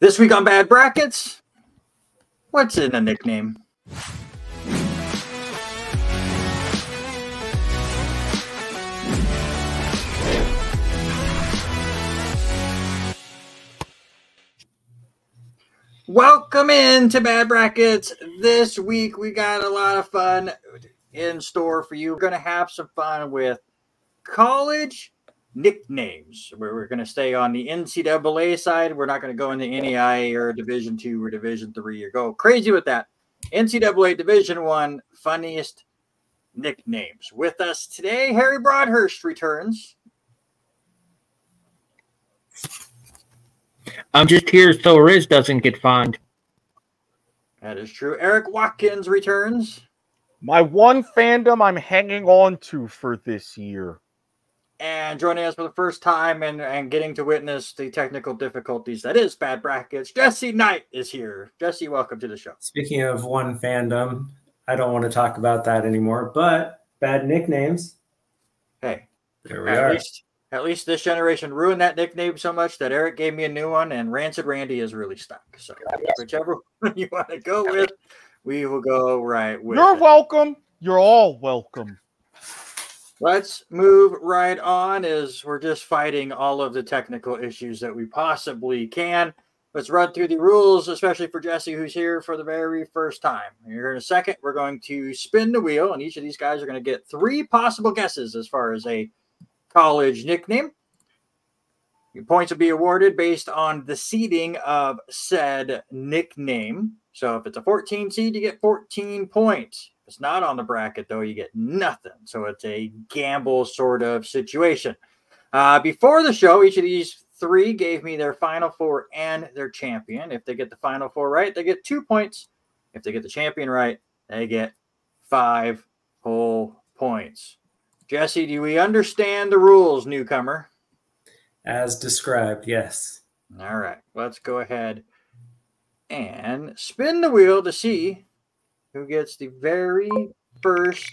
This week on Bad Brackets, what's in a nickname? Welcome into Bad Brackets. This week we got a lot of fun in store for you. We're going to have some fun with college nicknames. We're going to stay on the NCAA side. We're not going to go into NAIA or Division II or Division III or go crazy with that. NCAA Division I funniest nicknames. With us today, Harry Broadhurst returns. I'm just here so Riz doesn't get fined. That is true. Eric Watkins returns. My one fandom I'm hanging on to for this year. And joining us for the first time and getting to witness the technical difficulties that is Bad Brackets, Jesse Knight is here. Jesse, welcome to the show. Speaking of one fandom, I don't want to talk about that anymore, but bad nicknames. Hey, there we are. At least this generation ruined that nickname so much that Eric gave me a new one, and Rancid Randy is really stuck. So whichever one you want to go with, we will go right with You're welcome. You're all welcome. Let's move right on as we're just fighting all of the technical issues that we possibly can. Let's run through the rules, especially for Jesse, who's here for the very first time. Here in a second, we're going to spin the wheel, and each of these guys are going to get 3 possible guesses as far as a college nickname. Your points will be awarded based on the seeding of said nickname. So if it's a 14 seed, you get 14 points. If it's not on the bracket, though, you get nothing. So it's a gamble sort of situation. Before the show, each of these 3 gave me their Final Four and their champion. If they get the Final Four right, they get 2 points. If they get the champion right, they get 5 whole points. Jesse, do we understand the rules, newcomer? As described, yes. All right, let's go ahead and spin the wheel to see who gets the very first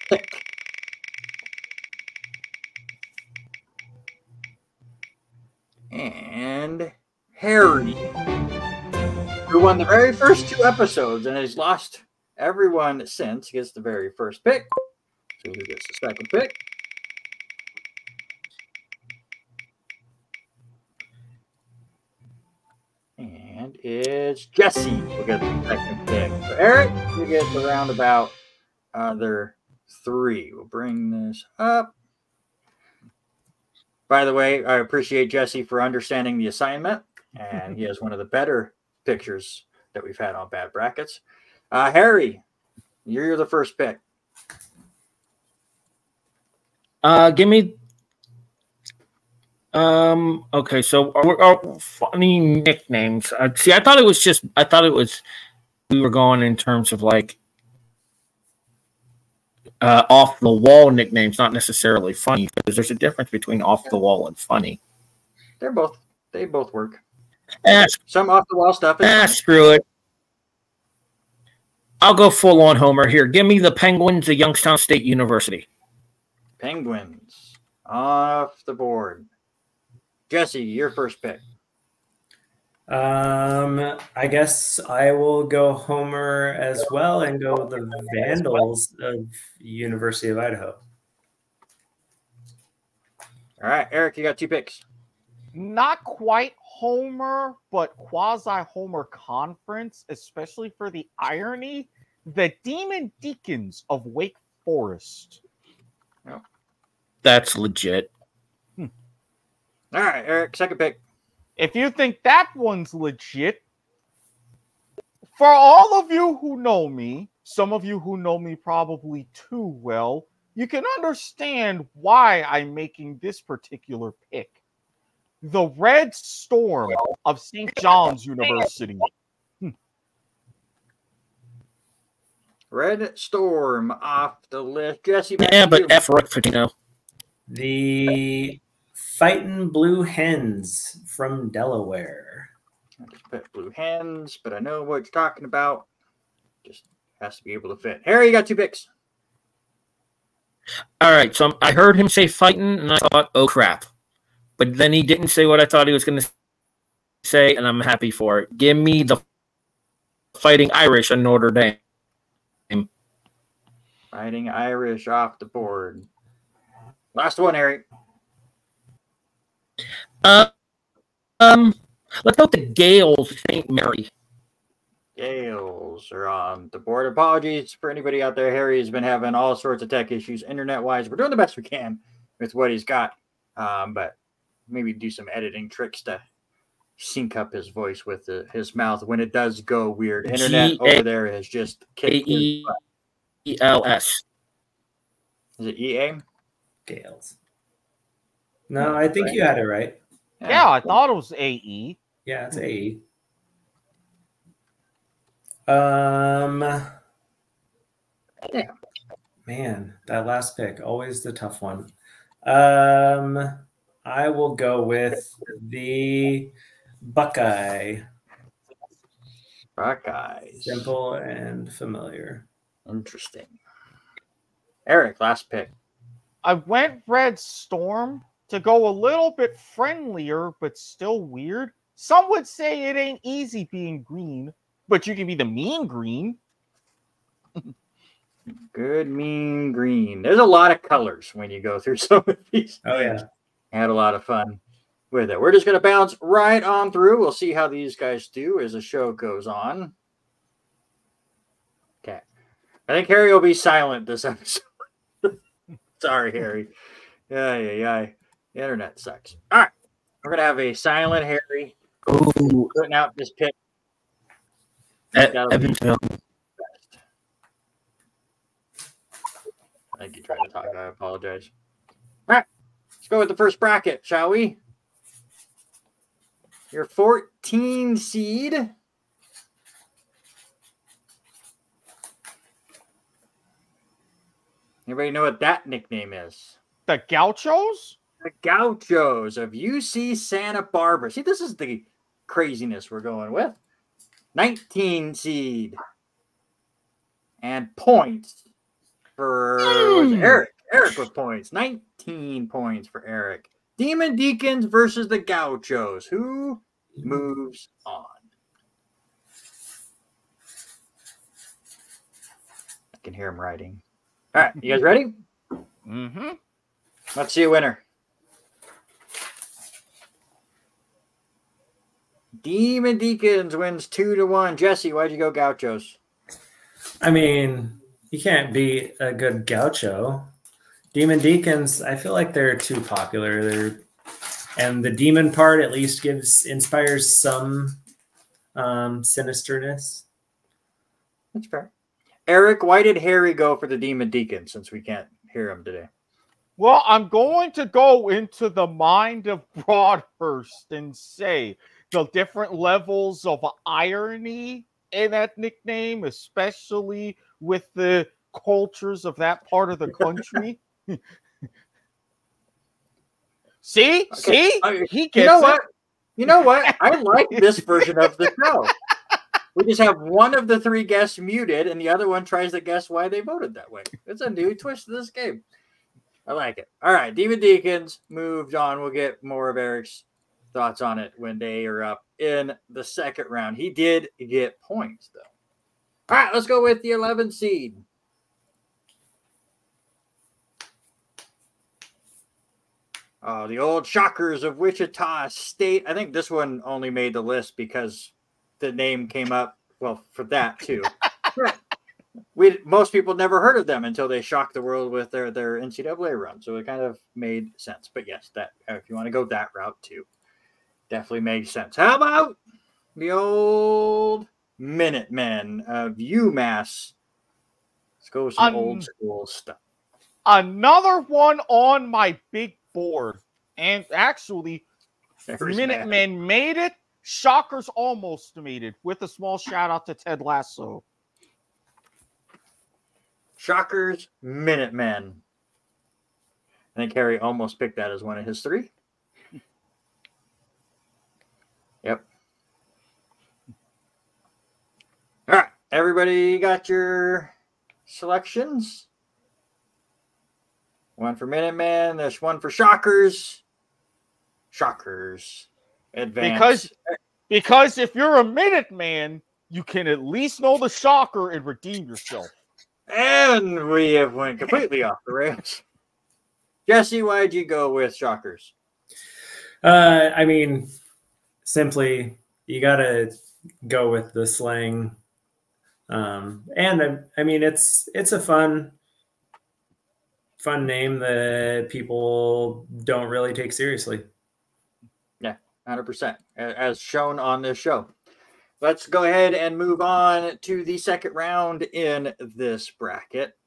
pick. And Harry, who won the very first 2 episodes and has lost everyone since, gets the very first pick. So who gets the second pick? And it's Jesse who gets the second pick. So Eric, you get the roundabout other 3. We'll bring this up. By the way, I appreciate Jesse for understanding the assignment, and he has one of the better pictures that we've had on Bad Brackets. Harry, you're the first pick. Give me. Okay, so our funny nicknames. See, I thought it was we were going in terms of like off the wall nicknames, not necessarily funny, because there's a difference between off the wall and funny. They both work. Some off the wall stuff. Screw it. I'll go full on Homer here. Give me the Penguins of Youngstown State University. Penguins off the board. Jesse, your first pick. I guess I will go Homer as well and go the Vandals of University of Idaho. All right, Eric, you got 2 picks. Not quite Homer, but quasi-Homer conference, especially for the irony. The Demon Deacons of Wake Forest. Oh. That's legit. All right, Eric, second pick. If you think that one's legit, for all of you who know me, some of you who know me probably too well, you can understand why I'm making this particular pick. The Red Storm of St. John's University. Red Storm off the list. Jesse, yeah, but F. Rick Pitino. The Fightin' Blue Hens from Delaware. I just put Blue Hens, but I know what you're talking about. Just has to be able to fit. Harry, you got 2 picks. All right, so I heard him say fighting, and I thought, oh, crap. But then he didn't say what I thought he was going to say, and I'm happy for it. Give me the Fighting Irish on Notre Dame. Fighting Irish off the board. Last one, Eric. Let's go with the Gales St. Mary. Gales are on the board. Apologies for anybody out there. Harry's been having all sorts of tech issues internet-wise. We're doing the best we can with what he's got, but maybe do some editing tricks to sync up his voice with his mouth when it does go weird. Internet over there has just kicked his butt. ELS. Is it EA? Gales. No, I think you had it right. Yeah, I thought it was AE. Yeah, it's AE. Man, that last pick, always the tough one. I will go with the Buckeye. Buckeyes. Simple and familiar. Interesting. Eric, last pick. I went Red Storm to go a little bit friendlier, but still weird. Some would say it ain't easy being green, but you can be the mean green. Good, mean green. There's a lot of colors when you go through some of these. Oh, yeah. I had a lot of fun with it. We're just going to bounce right on through. We'll see how these guys do as the show goes on. Okay. I think Harry will be silent this episode. Sorry, Harry. Yeah. The internet sucks. All right. We're going to have a silent Harry putting out this pick. Evansville. I think you tried to talk. I apologize. All right. Let's go with the first bracket, shall we? Your 14 seed. Anybody know what that nickname is? The Gauchos? The Gauchos of UC Santa Barbara. See, this is the craziness we're going with. 19 seed. And points for Eric. Eric with points. 19 points for Eric. Demon Deacons versus the Gauchos. Who moves on? I can hear him writing. All right, you guys ready? Mm-hmm. Let's see a winner. Demon Deacons wins 2-1. Jesse, why'd you go Gauchos? I mean, you can't beat a good Gaucho. Demon Deacons, I feel like they're too popular. And the demon part at least inspires some sinisterness. That's fair. Eric, why did Harry go for the Demon Deacon since we can't hear him today? Well, I'm going to go into the mind of Broadhurst and say the different levels of irony in that nickname, especially with the cultures of that part of the country. See? He gets what? You know what? I like this version of the show. We just have one of the three guests muted, and the other one tries to guess why they voted that way. It's a new twist to this game. I like it. All right, Demon Deacons moved on. We'll get more of Eric's thoughts on it when they are up in the second round. He did get points, though. All right, let's go with the 11 seed. Oh, the old Shockers of Wichita State. I think this one only made the list because the name came up, well, for that too. Most people never heard of them until they shocked the world with their NCAA run. So it kind of made sense. But yes, that if you want to go that route too, definitely makes sense. How about the old Minutemen of UMass? Let's go with some old school stuff. Another one on my big board. And actually, Minutemen made it. Shockers almost made it, with a small shout out to Ted Lasso. Shockers, Minutemen. I think Harry almost picked that as one of his three. Yep. All right. Everybody got your selections? One for Minutemen. There's one for Shockers. Shockers. Advance. Because if you're a Minuteman, you can at least know the Shocker and redeem yourself. And we have went completely off the rails. Jesse, why'd you go with Shockers? I mean, simply, you got to go with the slang. And I mean, it's a fun name that people don't really take seriously. Yeah, 100%, as shown on this show. Let's go ahead and move on to the second round in this bracket.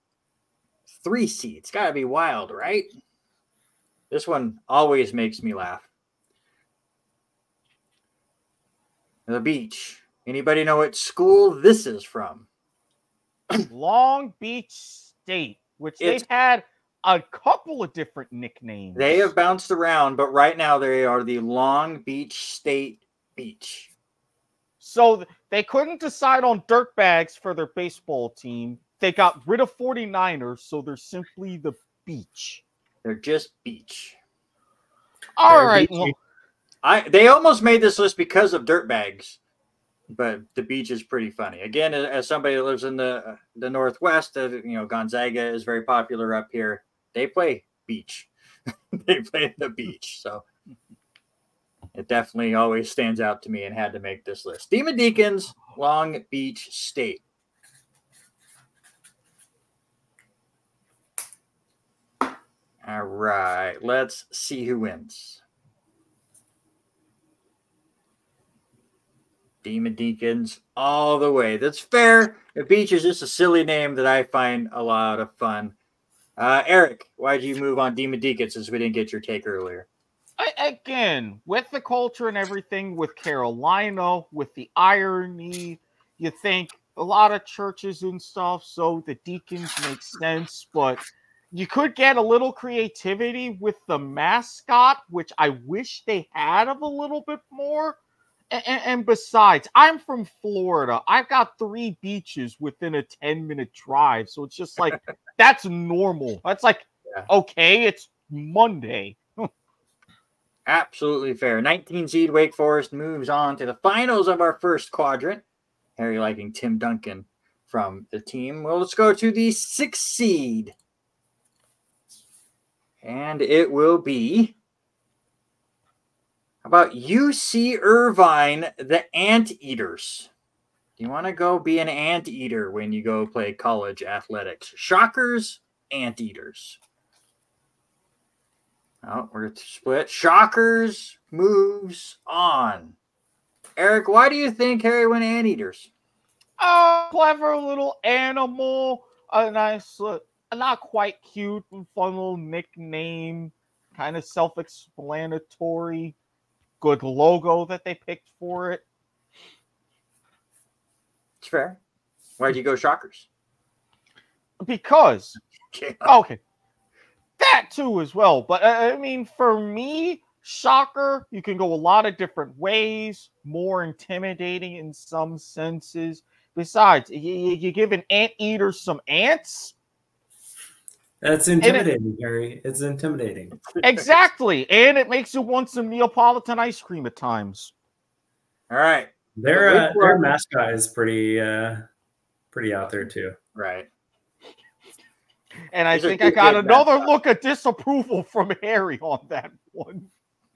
3 seeds. Got to be wild, right? This one always makes me laugh. The beach. Anybody know what school this is from? Long Beach State, which they've had a couple of different nicknames. They have bounced around, but right now they are the Long Beach State Beach. So they couldn't decide on dirtbags for their baseball team. They got rid of 49ers, so they're simply the Beach. They're just Beach. All right. Well, they almost made this list because of dirtbags, but the Beach is pretty funny. Again, as somebody that lives in the Northwest, Gonzaga is very popular up here. They play Beach. They play the Beach, so it definitely always stands out to me and had to make this list. Demon Deacons, Long Beach State. All right, let's see who wins. Demon Deacons all the way. That's fair. The Beach is just a silly name that I find a lot of fun. Eric, why did you move on Demon Deacons since we didn't get your take earlier? Again, with the culture and everything, with Carolina, with the irony, you think a lot of churches and stuff, so the Deacons make sense, but you could get a little creativity with the mascot, which I wish they had of a little bit more. And besides, I'm from Florida. I've got 3 beaches within a 10-minute drive, so it's just like, that's normal. That's like, okay, it's Monday. Absolutely fair. 19 seed Wake Forest moves on to the finals of our first quadrant. Harry liking Tim Duncan from the team. Well, let's go to the 6th seed. And it will be, how about UC Irvine, the Anteaters? Do you want to go be an anteater when you go play college athletics? Shockers, Anteaters. Oh, we're split. Shockers moves on. Eric, why do you think Harry went Anteaters? Clever little animal. A nice, not quite cute, fun little nickname. Kind of self-explanatory. Good logo that they picked for it. It's fair. Why'd you go Shockers? Because. Okay. That too as well. But I mean, for me, Shocker, you can go a lot of different ways. More intimidating in some senses. Besides, you give an anteater some ants. That's intimidating, Harry. It's intimidating. Exactly. And it makes you want some Neapolitan ice cream at times. All right. Their mascot is pretty out there too. Right. And I think I got another look of disapproval from Harry on that one.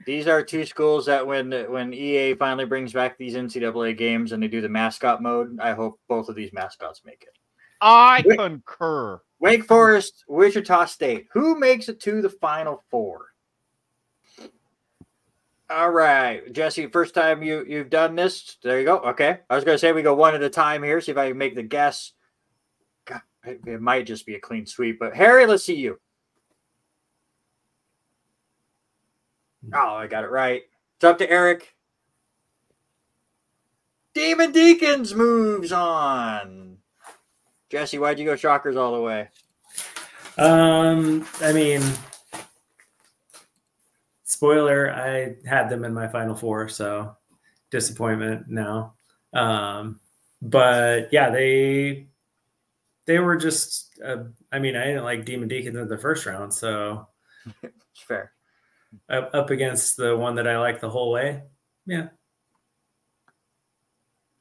These are 2 schools that when EA finally brings back these NCAA games and they do the mascot mode, I hope both of these mascots make it. I concur. Wake Forest, Wichita State. Who makes it to the Final Four? All right, Jesse, first time you've done this. There you go. Okay. I was going to say we go one at a time here, see if I can make the guess. God, it might just be a clean sweep. But, Harry, let's see you. Oh, I got it right. It's up to Eric. Demon Deacons moves on. Jesse, why'd you go Shockers all the way? I mean, spoiler, I had them in my Final Four, so disappointment now. But yeah, they were just, I mean, I didn't like Demon Deacons in the first round, so it's fair. Up against the one that I liked the whole way. Yeah.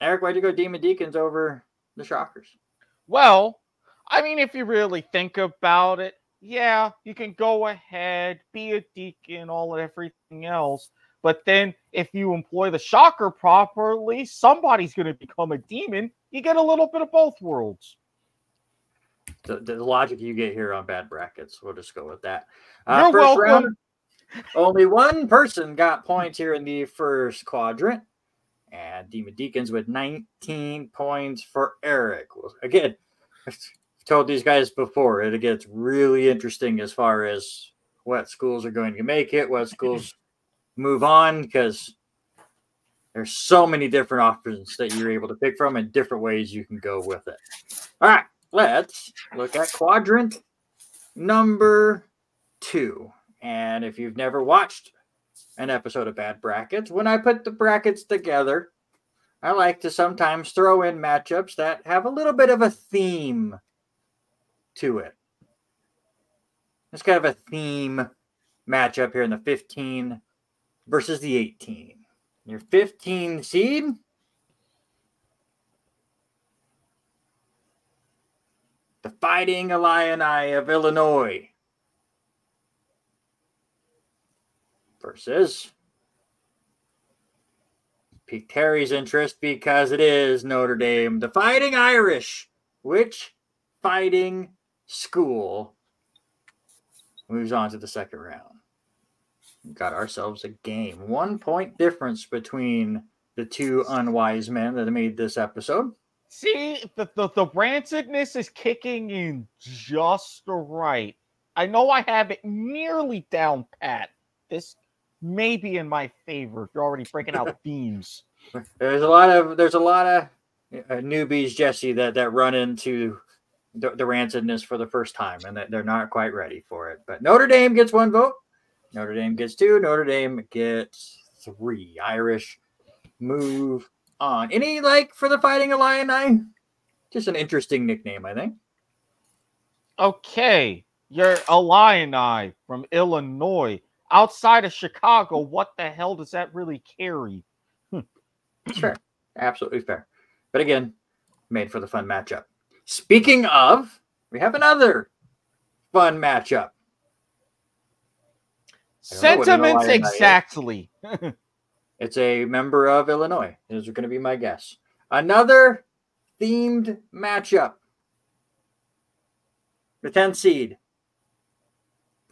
Eric, why'd you go Demon Deacons over the Shockers? Well, I mean, if you really think about it, yeah, you can go ahead, be a deacon, all everything else. But then if you employ the Shocker properly, somebody's going to become a demon. You get a little bit of both worlds. The logic you get here on bad brackets. We'll just go with that. You're First welcome. round, only one person got points here in the first quadrant. And Demon Deacons with 19 points for Eric. Again, I've told these guys before, it gets really interesting as far as what schools are going to make it, what schools move on, because there's so many different options that you're able to pick from and different ways you can go with it. All right, let's look at quadrant number 2. And if you've never watched an episode of Bad Brackets, when I put the brackets together, I like to sometimes throw in matchups that have a little bit of a theme to it. It's kind of a theme matchup here in the 15 versus the 18. Your 15 seed, the Fighting Illini of Illinois, versus piqued Terry's interest because it is Notre Dame, the Fighting Irish. Which fighting school moves on to the second round? We got ourselves a game. 1 point difference between the two unwise men that made this episode. See, the rancidness is kicking in just right. I know I have it nearly down pat. This may be in my favor. You're already breaking out themes. There's a lot of newbies, Jesse, that run into the rancidness for the first time, and that they're not quite ready for it. But Notre Dame gets 1 vote. Notre Dame gets 2. Notre Dame gets 3. Irish move on. Any for the Fighting Illini? Just an interesting nickname, I think. Okay, you're Illini from Illinois. Outside of Chicago, what the hell does that really carry? It's fair. Absolutely fair. But again, made for the fun matchup. Speaking of, we have another fun matchup. Sentiments exactly. It's a member of Illinois. Those are going to be my guess. Another themed matchup. The 10th seed.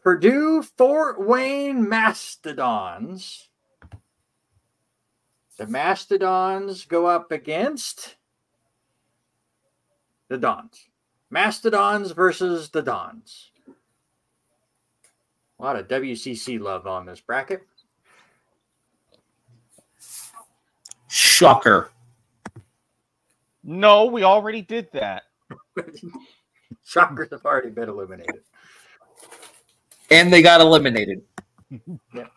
Purdue Fort Wayne Mastodons. The Mastodons go up against the Dons. Mastodons versus the Dons. A lot of WCC love on this bracket. Shocker. No, we already did that. Shockers have already been eliminated. And they got eliminated. Yep.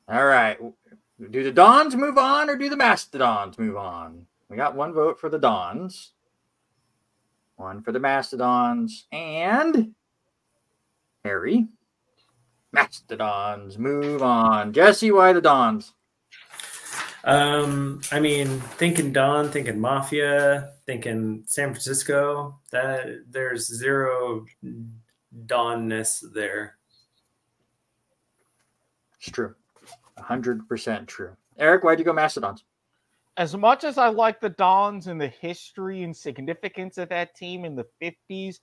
All right. Do the Dons move on or do the Mastodons move on? We got 1 vote for the Dons, 1 for the Mastodons, and Harry. Mastodons move on. Jesse, why the Dons? I mean, thinking Don, thinking Mafia, thinking San Francisco, that there's zero Donness there. It's true. 100% true. Eric, why'd you go Mastodons? As much as I like the Dons and the history and significance of that team in the 50s,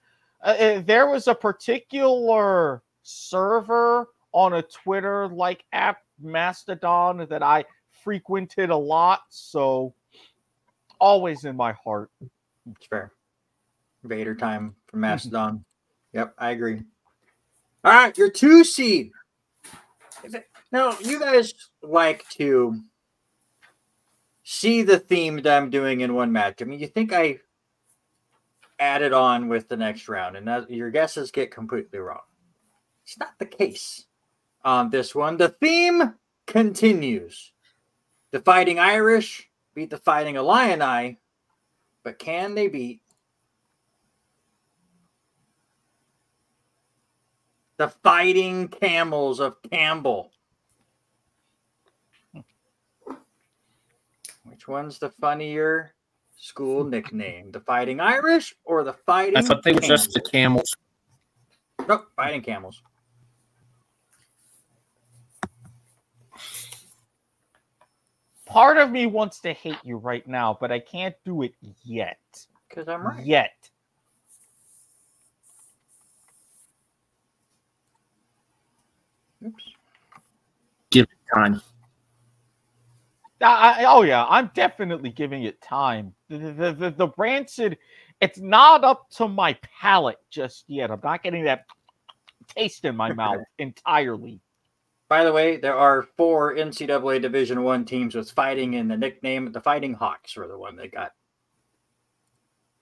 there was a particular server on a Twitter app, Mastodon, that I frequented a lot, so always in my heart. It's fair. Vader time for Mastodon. Yep, I agree. All right, your 2 seed. Now, you guys like to see the theme that I'm doing in one match. I mean, you think I added on with the next round, and your guesses get completely wrong. It's not the case on this one. The theme continues. The Fighting Irish beat the Fighting Illini, but can they beat the Fighting Camels of Campbell? Which one's the funnier school nickname? The Fighting Irish or the Fighting I thought they were Camels? just the Camels. Nope, Fighting Camels. Part of me wants to hate you right now, but I can't do it yet. Because I'm right. Yet. Oops. Give it time. Oh yeah, I'm definitely giving it time. The rancid, it's not up to my palate just yet. I'm not getting that taste in my mouth entirely. By the way, there are 4 NCAA Division I teams with fighting in the nickname. The Fighting Hawks were the one that got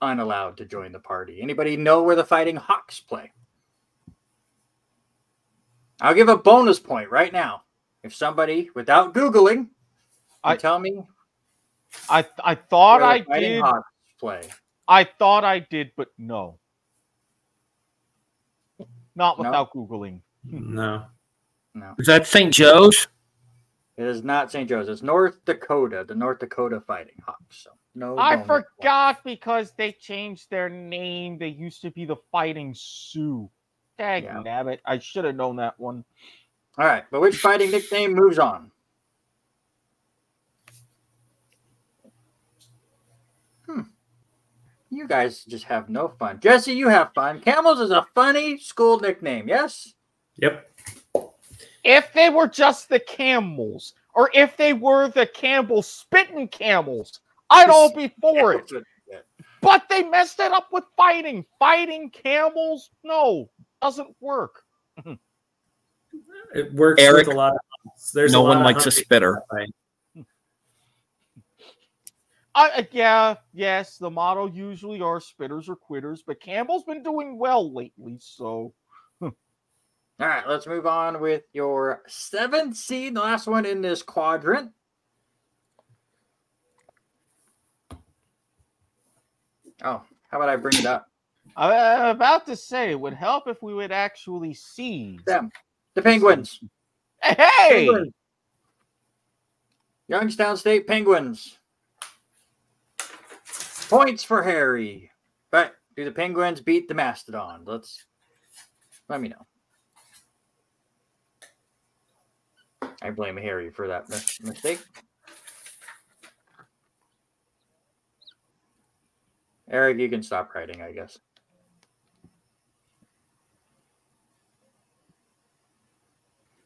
unallowed to join the party. Anybody know where the Fighting Hawks play? I'll give a bonus point right now. If somebody, without Googling, can tell me I thought where I the Fighting did. Hawks play. I thought I did, but no. Not No? without Googling. No. No. Is that St. Joe's? It is not St. Joe's. It's North Dakota, the North Dakota Fighting Hawks. So no. I bonus forgot because they changed their name. They used to be the Fighting Sioux. Dang Yeah. nabbit. I should have known that one. All right, but which fighting nickname moves on? You guys just have no fun. Jesse, you have fun. Camels is a funny school nickname, yes? Yep. If they were just the Camels, or if they were the Campbell spitting camels, I'd all be for it. But they messed it up with fighting. Fighting camels? No, doesn't work. It works Eric, with a lot of there's no a lot one of likes a hunting. spitter. Yes, the motto usually are spitters or quitters, but Campbell's been doing well lately, so. All right, let's move on with your 7th seed, the last one in this quadrant. Oh, how about I bring it up? I'm about to say, it would help if we would actually see Them, the Penguins. Hey! Penguins. Youngstown State Penguins. Points for Harry. But do the Penguins beat the Mastodon? Let me know. I blame Harry for that mistake. Eric, you can stop writing, I guess.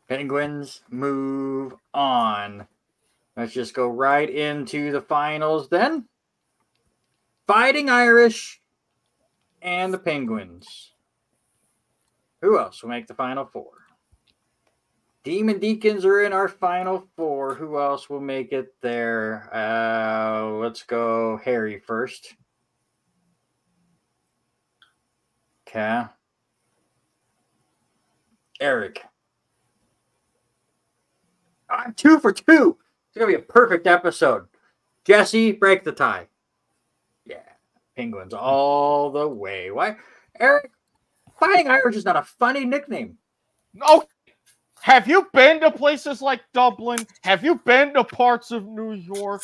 Penguins move on. Let's just go right into the finals then. Fighting Irish and the Penguins. Who else will make the Final Four? Demon Deacons are in our Final Four. Who else will make it there? Let's go Harry first. Okay. Eric. I'm 2 for 2. It's going to be a perfect episode. Jesse, break the tie. Yeah. Penguins all the way. Why? Eric, Fighting Irish is not a funny nickname. Oh, have you been to places like Dublin? Have you been to parts of New York?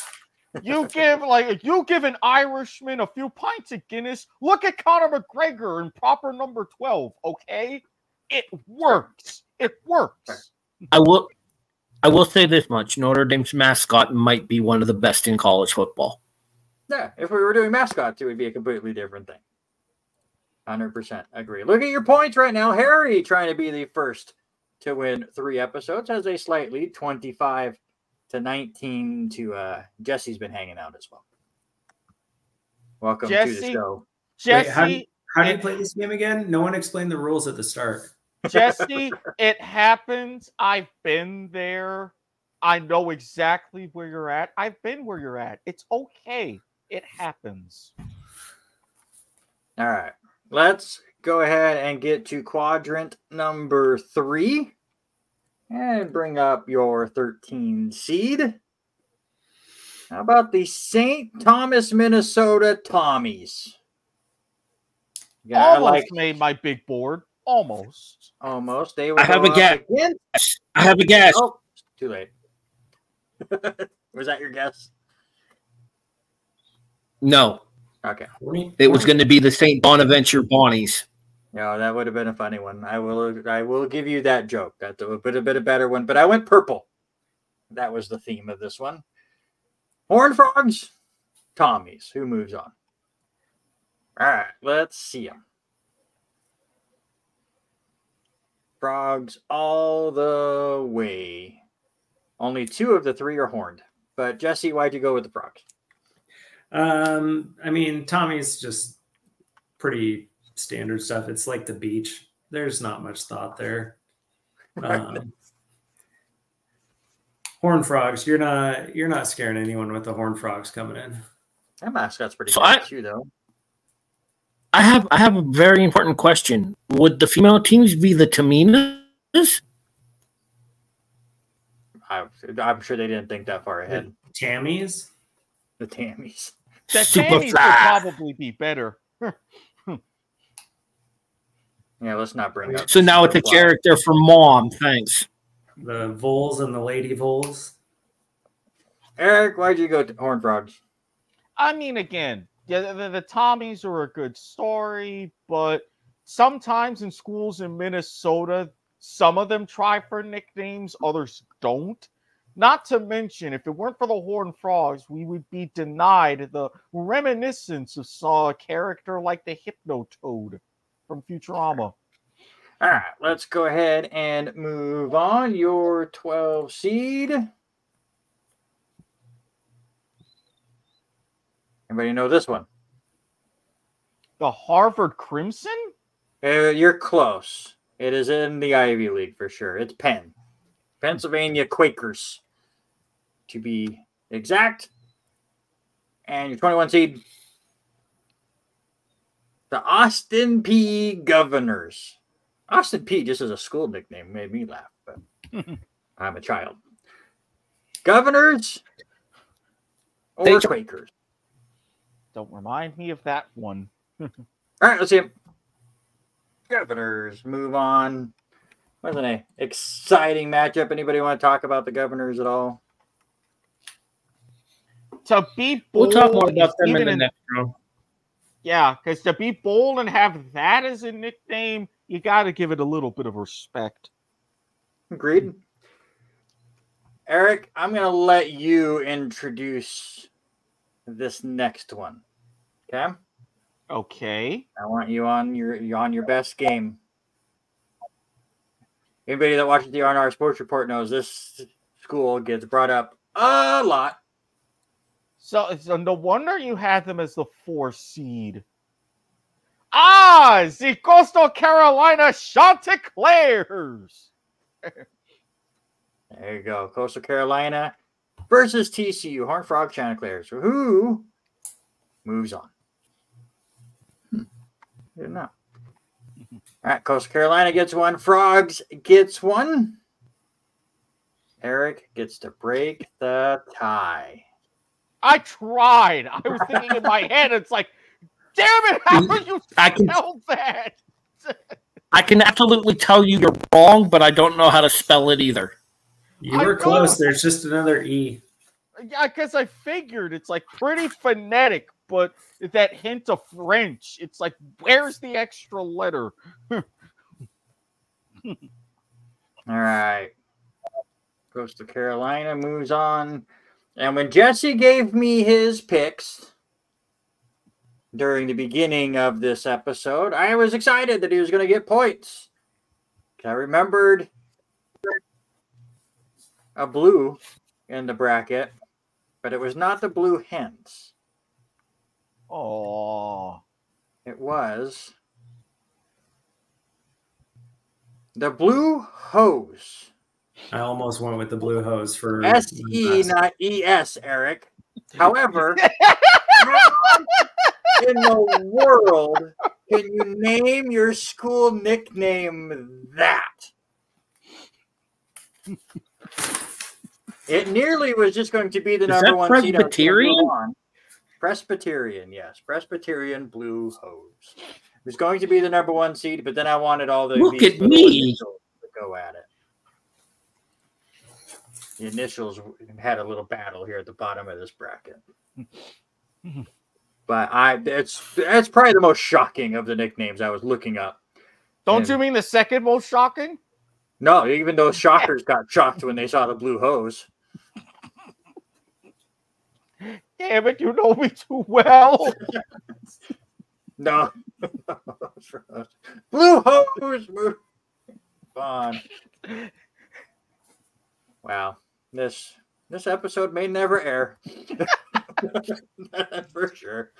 You give an Irishman a few pints of Guinness. Look at Conor McGregor in proper number 12, okay? It works. It works. I will say this much. Notre Dame's mascot might be one of the best in college football. Yeah, if we were doing mascots, it would be a completely different thing. 100% agree. Look at your points right now. Harry, trying to be the first to win 3 episodes, has a slight lead, 25-19 to Jesse's been hanging out as well. Welcome to the show. Jesse, Wait, how do you play this game again? No one explained the rules at the start. Jesse, it happens. I've been there. I know exactly where you're at. I've been where you're at. It's okay. It happens. All right. Let's go ahead and get to quadrant number 3 and bring up your 13 seed. How about the St. Thomas, Minnesota Tommies? Yeah, Almost made my big board. Almost. They were. I have a guess. I have a guess. Oh, too late. Was that your guess? No, Okay. it was going to be the St. Bonaventure Bonnies. No, that would have been a funny one. I will give you that joke. That would have been a better one, but I went purple. That was the theme of this one. Horned Frogs, Tommies. Who moves on? All right, let's see them. Frogs all the way. Only 2 of the 3 are horned. But Jesse, why'd you go with the Frogs? I mean, Tommy's just pretty standard stuff. It's like the beach. There's not much thought there. Horned Frogs, you're not scaring anyone with the Horned Frogs coming in. That mascot's pretty good too, though. I have a very important question. Would the female teams be the Taminas? I'm sure they didn't think that far ahead. The Tammies? The Tammies. The Tammies would probably be better. Yeah, let's not bring up. So now it's a character for Mom. Thanks. The Voles and the Lady Voles. Eric, why'd you go to Horned Frogs? I mean, again, yeah, the Tommies are a good story, but sometimes in schools in Minnesota, some of them try for nicknames, others don't. Not to mention, if it weren't for the Horned Frogs, we would be denied the reminiscence of a character like the Hypnotoad from Futurama. All right, let's go ahead and move on. Your 12 seed. Anybody know this one? The Harvard Crimson? You're close. It is in the Ivy League for sure. It's Penn. Pennsylvania Quakers, to be exact. And your 21 seed, the Austin P Governors. Austin P just as a school nickname made me laugh, but I'm a child. Governors or Quakers? Don't remind me of that one. All right, let's see them. Governors move on. Wasn't an exciting matchup. Anybody want to talk about the Governors at all? To be bold, we'll talk more about them in the next round. Yeah, because to be bold and have that as a nickname, you got to give it a little bit of respect. Agreed. Eric, I'm going to let you introduce this next one. Okay? Okay. I want you on your best game. Anybody that watches the R&R Sports Report knows this school gets brought up a lot. So no wonder you had them as the 4 seed. The Coastal Carolina Chanticleers. There you go. Coastal Carolina versus TCU, Horned Frog Chanticleers. Who moves on? Good enough. All right, Coastal Carolina gets one. Frogs gets one. Eric gets to break the tie. I tried. I was thinking in my head, it's like, damn it, how are you spell that? I can absolutely tell you you're wrong, but I don't know how to spell it either. You were close. There's just another E. Yeah, because I figured it's like pretty phonetic, but that hint of French. It's like, where's the extra letter? All right. Coastal Carolina moves on. And when Jesse gave me his picks during the beginning of this episode, I was excited that he was going to get points. I remembered a blue in the bracket, but it was not the Blue Hens. Oh, it was the Blue Hose. I almost went with the Blue Hose for S-E, not E-S, Eric. However, in the world can you name your school nickname that? It nearly was just going to be the number one seed. Presbyterian? Presbyterian, yes. Presbyterian Blue Hose. It was going to be the number one seed, but then I wanted all the Look at me to go at it. The initials had a little battle here at the bottom of this bracket. But that's probably the most shocking of the nicknames I was looking up. Don't you mean the second most shocking? No, even those shockers got shocked when they saw the blue hose. Damn it, you know me too well. No. Blue hose. Move on. Wow. This episode may never air. For sure.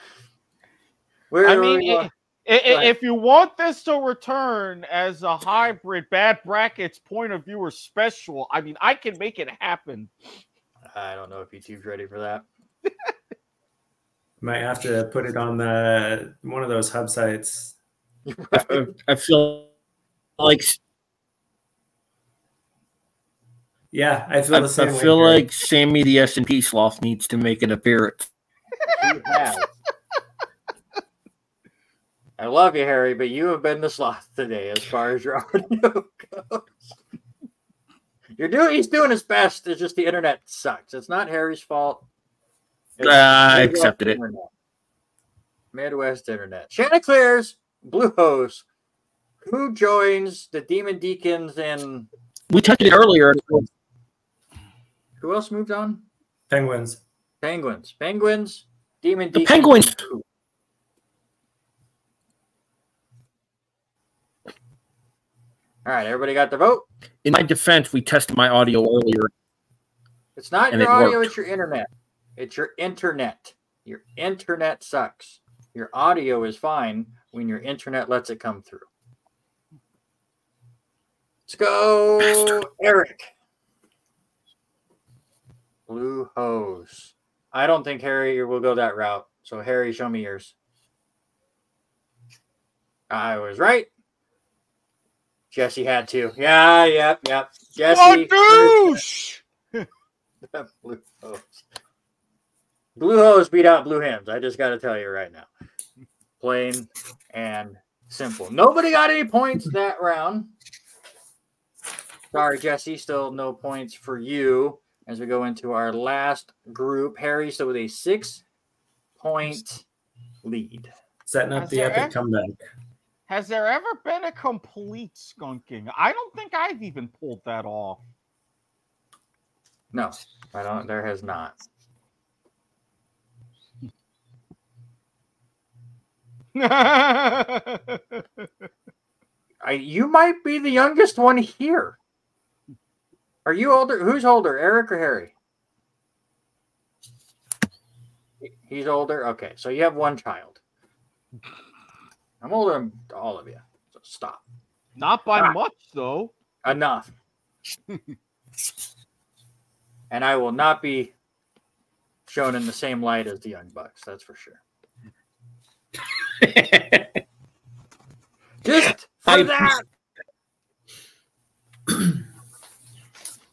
If you want this to return as a hybrid Bad Brackets point of viewer special, I mean, I can make it happen. I don't know if YouTube's ready for that. Might have to put it on one of those hub sites. I feel like I feel the same. I feel like Sammy the S&P Sloth needs to make an appearance. He has. I love you, Harry, but you have been the sloth today as far as your audio goes. He's doing his best. It's just the internet sucks. It's not Harry's fault. I accepted it. Midwest Internet. Chanticleers, Blue Hose. Who joins the Demon Deacons and... We touched it earlier. Who else moved on? Penguins. Demon Deacons. The Penguins. All right, everybody got their vote? In my defense, we tested my audio earlier. It's not and your it audio, worked. it's your internet. It's your internet. Your internet sucks. Your audio is fine when your internet lets it come through. Let's go, Bastard. Eric. Blue hose. I don't think Harry will go that route. So, Harry, show me yours. I was right. Jesse had to. Yep. Jesse. What douche? Blue hose. Blue hose beat out blue hens. I just got to tell you right now. Plain and simple. Nobody got any points that round. Sorry, Jesse. Still no points for you as we go into our last group. Harry still with a 6-point lead. Setting up the epic comeback. Has there ever been a complete skunking? I don't think I've even pulled that off. No, I don't. There has not. You might be the youngest one here. Are you older? Who's older, Eric or Harry? He's older? Okay, so you have one child. I'm older than all of you, so stop. Not by much, though. Enough. And I will not be shown in the same light as the Young Bucks, that's for sure. Just for that.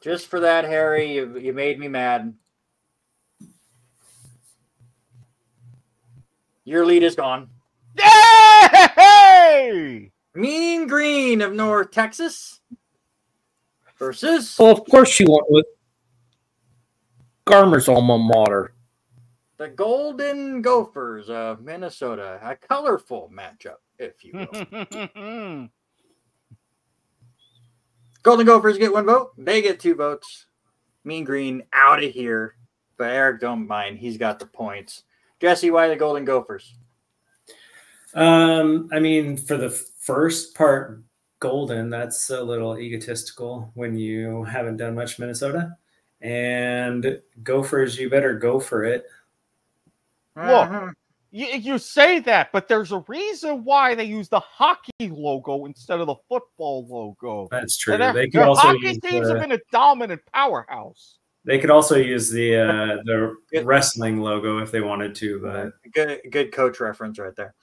Just for that, Harry, you made me mad. Your lead is gone. Yay! Mean Green of North Texas versus... Well, of course you went with Garmer's alma mater. the Golden Gophers of Minnesota. A colorful matchup, if you will. Golden Gophers get 1 vote. They get 2 votes. Mean Green out of here. But Eric, don't mind. He's got the points. Jesse, why the Golden Gophers? I mean, for the first part, Golden, that's a little egotistical when you haven't done much Minnesota. And Gophers, you better go for it. Look, you say that, but there's a reason why they use the hockey logo instead of the football logo. That's true. Their They could also hockey use teams have been a dominant powerhouse. They could also use the wrestling logo if they wanted to. But Good coach reference right there.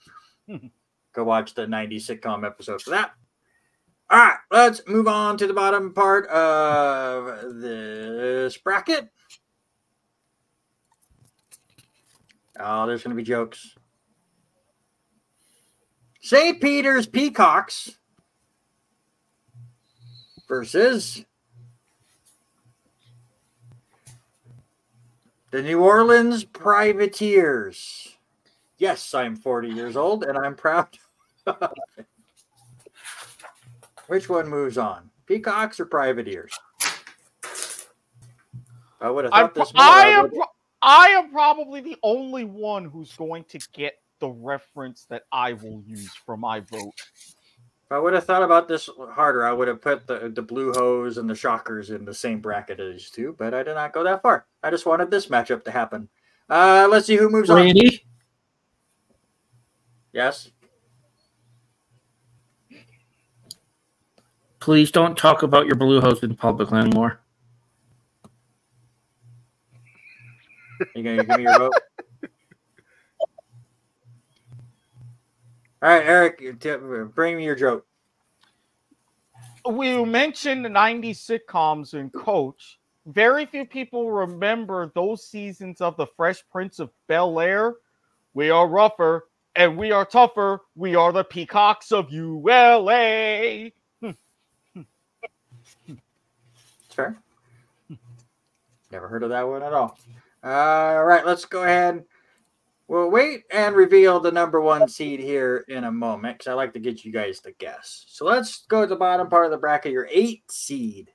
Go watch the 90s sitcom episode for that. All right, let's move on to the bottom part of this bracket. Oh, there's going to be jokes. St. Peter's Peacocks versus the New Orleans Privateers. Yes, I'm 40 years old, and I'm proud. Which one moves on? Peacocks or privateers? I would have thought this more. I am probably the only one who's going to get the reference that I will use for my vote. If I would have thought about this harder, I would have put the Blue Hose and the Shockers in the same bracket as these two, but I did not go that far. I just wanted this matchup to happen. Let's see who moves on. Randy? Yes? Please don't talk about your Blue Hose in public anymore. You going to give me your vote? All right, Eric, bring me your joke. We mentioned the 90s sitcoms and Coach. Very few people remember those seasons of The Fresh Prince of Bel-Air. We are rougher and we are tougher. We are the Peacocks of ULA. It's fair. Never heard of that one at all. All right, let's go ahead. We'll wait and reveal the number one seed here in a moment because I like to get you guys to guess. So let's go to the bottom part of the bracket, your 8 seed.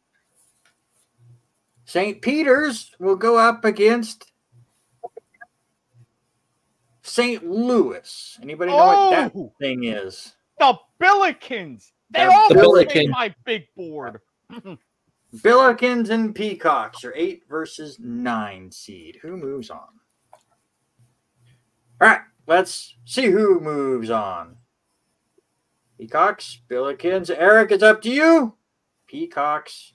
St. Peter's will go up against St. Louis. Anybody know what that thing is? The Billikens. They almost made my big board. Billikens and Peacocks are 8 versus 9 seed. Who moves on? All right, let's see who moves on. Peacocks, Billikens. Eric, it's up to you. Peacocks,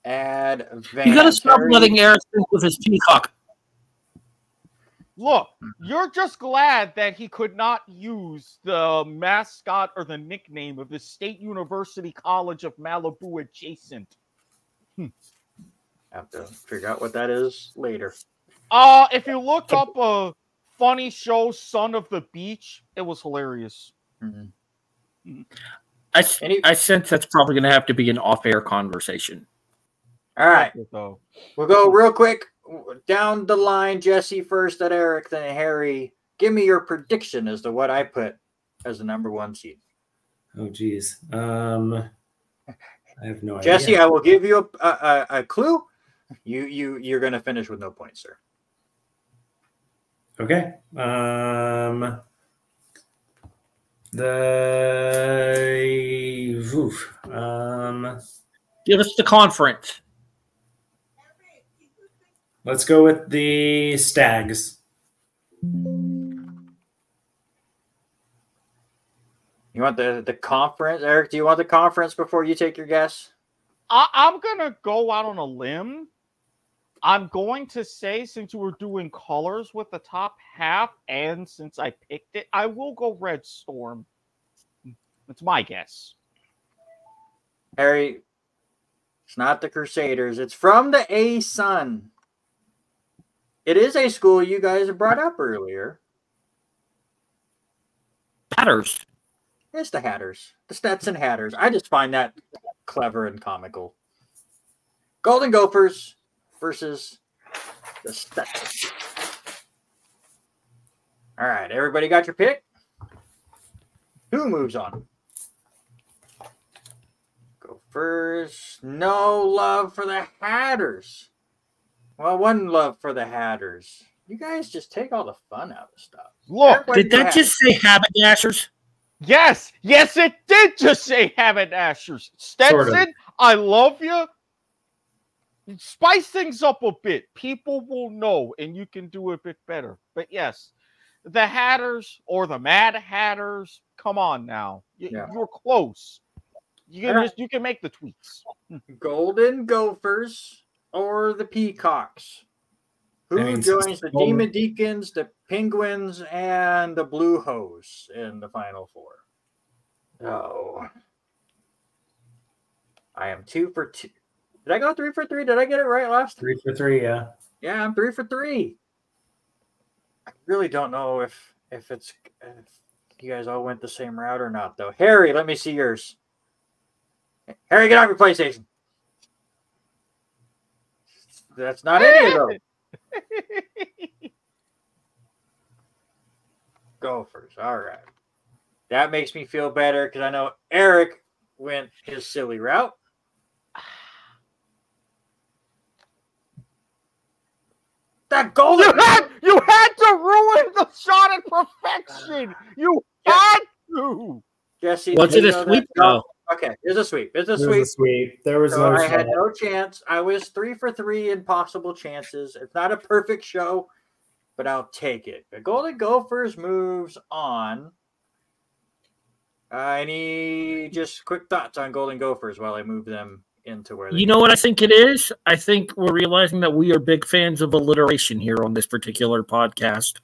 advance. You got to stop letting Eric think with his peacock. Look, you're just glad that he could not use the mascot or the nickname of the State University College of Malibu adjacent. Have to figure out what that is later. If you look up a funny show, Son of the Beach, it was hilarious. Mm-hmm. I sense that's probably going to have to be an off-air conversation. All right. We'll go real quick down the line. Jesse first, then Eric, then Harry. Give me your prediction as to what I put as the number one seed. Oh, geez. I have no idea. Jesse, I will give you a clue. You're going to finish with no points, sir. Okay. Give us the conference. Let's go with the Stags. You want the conference? Eric, do you want the conference before you take your guess? I'm going to go out on a limb. I'm going to say, since we're doing colors with the top half, and since I picked it, I will go Red Storm. That's my guess. Harry, it's not the Crusaders. It's from the A-Sun. It is a school you guys have brought up earlier. Hatters. It's the Hatters. The Stetson Hatters. I just find that clever and comical. Golden Gophers versus the Stetson. All right, everybody got your pick? Who moves on? Gophers. No love for the Hatters. Well, one love for the Hatters. You guys just take all the fun out of stuff. Look, did that just say haberdashers? Yes, it did just say haberdashers. Stetson, sort of. I love you. Spice things up a bit. People will know, and you can do it a bit better. But yes, the Hatters or the Mad Hatters. Come on now, you're close. You can make the tweets. Golden Gophers or the Peacocks. Who joins the Demon Deacons, the Penguins, and the Blue Hose in the Final Four? Oh. I am 2 for 2. Did I go 3 for 3? Did I get it right last time? 3 for 3, yeah. Yeah, I'm 3 for 3. I really don't know if you guys all went the same route or not, though. Harry, let me see yours. Harry, get off your PlayStation. That's not any of those. Gophers. All right. That makes me feel better because I know Erik went his silly route. That goal! You had to ruin the shot at perfection. You had to. Jesse, Was it a sweep? No. Okay, it's a sweep. It's a There sweep. was a sweep. There was So no I shot. had no chance. I was 3 for 3 in possible chances. It's not a perfect show, but I'll take it. The Golden Gophers moves on. I need just quick thoughts on Golden Gophers while I move them into where they You know what I think it is? I think we're realizing that we are big fans of alliteration here on this particular podcast.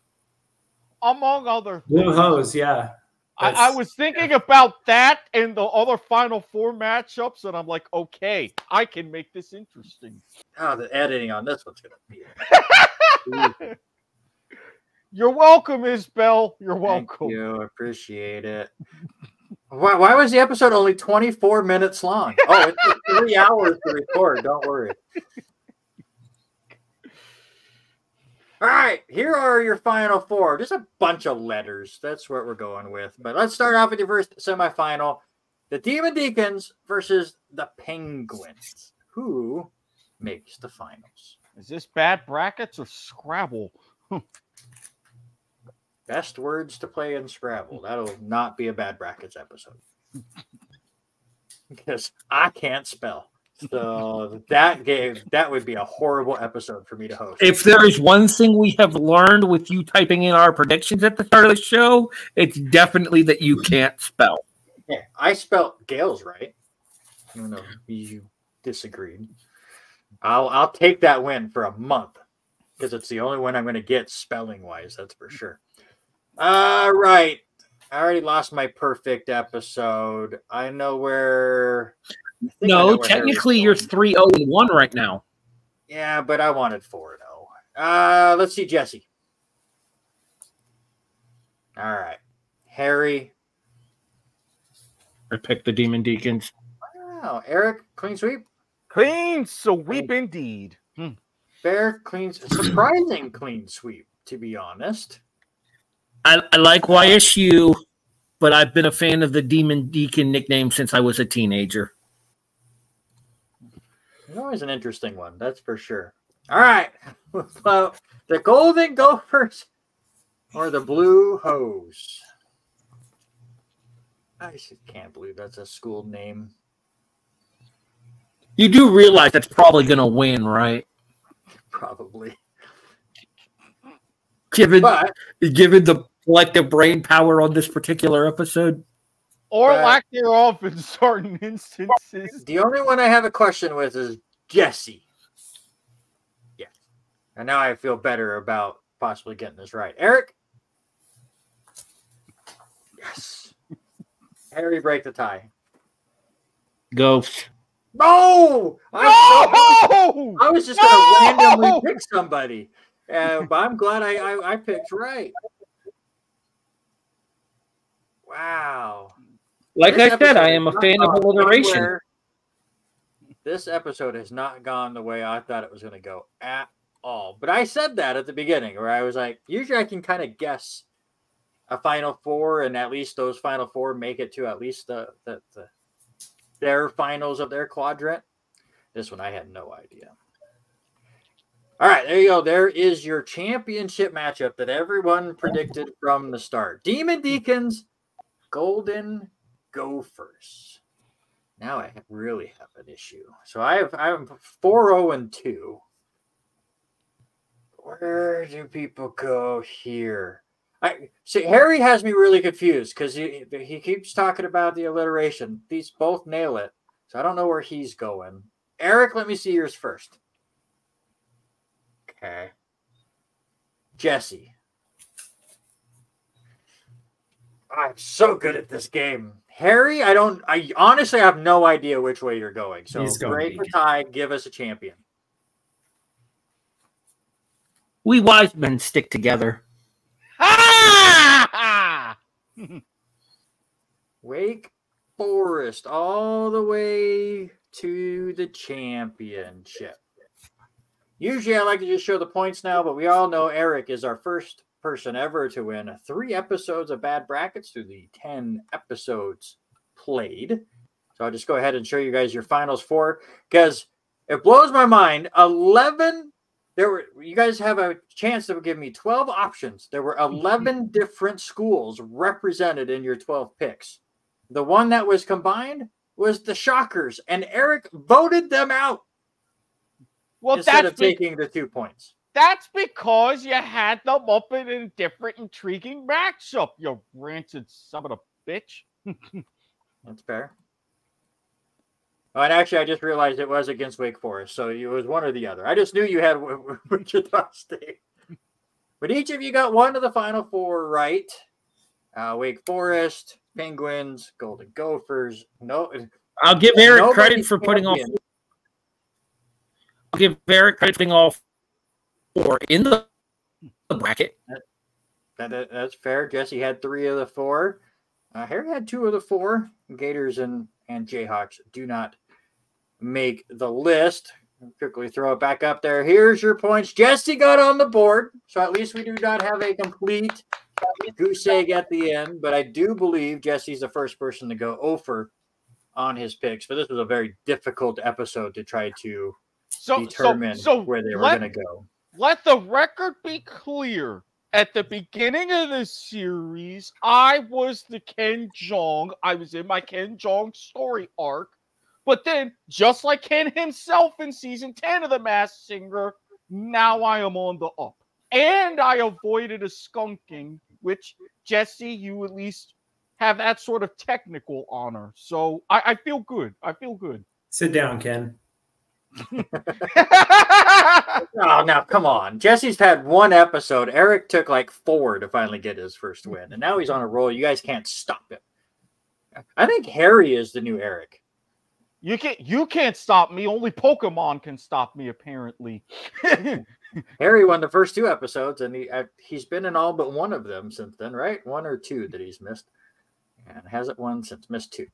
Among other things. Blue hose, yeah. I was thinking about that and the other Final Four matchups, and I'm like, okay, I can make this interesting. Oh, the editing on this one's going to be. You're welcome, Isabel. You're welcome. Thank you. Appreciate it. Why was the episode only 24 minutes long? Oh, it took 3 hours to record. Don't worry. All right, here are your final four. Just a bunch of letters. That's what we're going with. But let's start off with your first semifinal. The Demon Deacons versus the Penguins. Who makes the finals? Is this bad brackets or Scrabble? Best words to play in Scrabble. That'll not be a bad brackets episode. Because I can't spell. So that would be a horrible episode for me to host. If there is one thing we have learned with you typing in our predictions at the start of the show, it's definitely that you can't spell. Yeah, I spelled Gales right. Even though you disagreed. I'll take that win for a month because it's the only one I'm going to get spelling wise. That's for sure. All right. I already lost my perfect episode. I know where. No, technically you're 3-0-1 right now. Yeah, but I wanted 4-0. Let's see, Jesse. All right. Harry. I picked the Demon Deacons. Wow. Erik, clean sweep. Clean sweep indeed. Bear, surprising clean sweep, to be honest. I like YSU, but I've been a fan of the Demon Deacon nickname since I was a teenager. It's always an interesting one, that's for sure. All right. Well, the Golden Gophers or the Blue Hose? I can't believe that's a school name. You do realize that's probably going to win, right? Probably. Given the collective brain power on this particular episode. Or lack thereof in certain instances. The only one I have a question with is Jesse. Yeah. And now I feel better about possibly getting this right. Erik? Yes. Harry, break the tie. Ghost. No! I was just going to randomly pick somebody. But I'm glad I picked right. Wow. Like I said, I am a fan of alliteration. This episode has not gone the way I thought it was going to go at all. But I said that at the beginning where I was like, usually I can kind of guess a Final Four, and at least those Final Four make it to at least their finals of their quadrant. This one I had no idea. All right, there you go. There is your championship matchup that everyone predicted from the start. Demon Deacons, Golden Gophers. Now I really have an issue. So I'm 4-0-2. Where do people go here? Harry has me really confused because he keeps talking about the alliteration. These both nail it, so I don't know where he's going. Erik, let me see yours first. Okay. Jesse. I'm so good at this game. Harry, I honestly have no idea which way you're going. So break the tie, give us a champion. We wise men stick together. Wake Forest all the way to the championship. Usually I like to just show the points now, but we all know Erik is our first person ever to win 3 episodes of Bad Brackets through the 10 episodes played. So I'll just go ahead and show you guys your finals 4, because it blows my mind. 11, you guys have a chance to give me 12 options. There were 11 different schools represented in your 12 picks. The one that was combined was the Shockers, and Eric voted them out. Well, instead of taking the 2 points. That's because you had them up in a different, intriguing matchup, you rancid son of a bitch. That's fair. Oh, and actually, I just realized it was against Wake Forest, so it was one or the other. I just knew you had Wichita State. But each of you got one of the final 4 right. Wake Forest, Penguins, Golden Gophers. No, I'll give Eric credit for putting all. I'll give Eric credit for putting all 4 in the bracket. That's fair. Jesse had 3 of the 4. Harry had 2 of the 4. Gators and Jayhawks do not make the list. I'll quickly throw it back up there. Here's your points. Jesse got on the board, so at least we do not have a complete goose egg at the end, but I do believe Jesse's the first person to go over on his picks. But this was a very difficult episode to try to determine where they were going to go. Let the record be clear. At the beginning of this series, I was the Ken Jeong. I was in my Ken Jeong story arc. But then, just like Ken himself in season 10 of The Masked Singer, now I am on the up. And I avoided a skunking, which, Jesse, you at least have that sort of technical honor. So I feel good. I feel good. Sit down, Ken. Oh, now come on. Jesse's had 1 episode. Eric took like 4 to finally get his first win, and now he's on a roll. You guys can't stop him. I think Harry is the new Eric. You can't stop me. Only Pokemon can stop me, apparently. Harry won the first 2 episodes, and he's been in all but 1 of them since then, right? 1 or 2 that he's missed, and hasn't won since missed 2.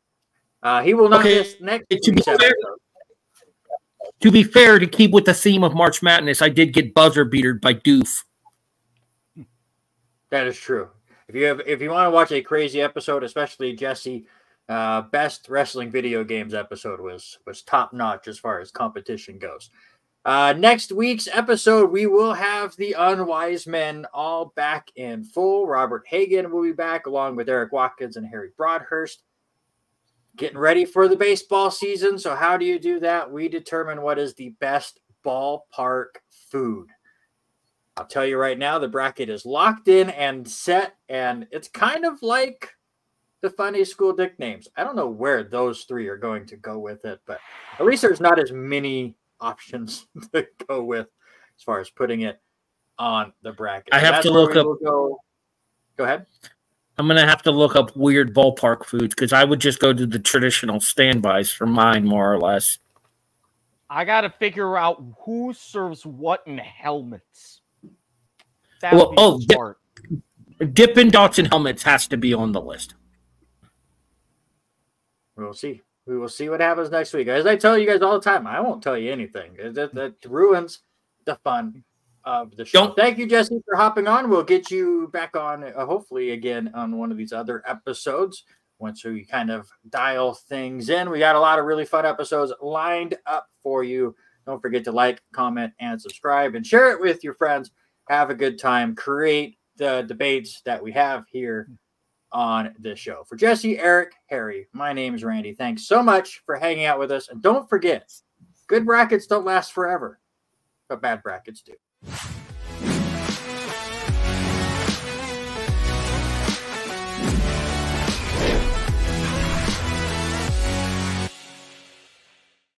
He will not miss next week's episode. To be fair, to keep with the theme of March Madness, I did get buzzer beatered by Doof. That is true. If you want to watch a crazy episode, especially Jesse, best wrestling video games episode was top notch as far as competition goes. Next week's episode, we will have the Unwise Men all back in full. Robert Hagan will be back along with Eric Watkins and Harry Broadhurst. Getting ready for the baseball season. So how do you do that? We determine what is the best ballpark food. I'll tell you right now, the bracket is locked in and set, and it's kind of like the funny school nicknames. I don't know where those 3 are going to go with it, but at least there's not as many options to go with as far as putting it on the bracket. I have to look up. Go ahead. I'm going to have to look up weird ballpark foods because I would just go to the traditional standbys for mine, more or less. I got to figure out who serves what in helmets. Dippin' Dots and helmets has to be on the list. We'll see. We will see what happens next week. As I tell you guys all the time, I won't tell you anything. That ruins the fun of the show. Thank you, Jesse, for hopping on. We'll get you back on, hopefully, again on one of these other episodes once we kind of dial things in. We got a lot of really fun episodes lined up for you. Don't forget to like, comment, and subscribe, and share it with your friends. Have a good time. Create the debates that we have here on this show. For Jesse, Eric, Harry, my name is Randy. Thanks so much for hanging out with us. And don't forget, good brackets don't last forever, but bad brackets do.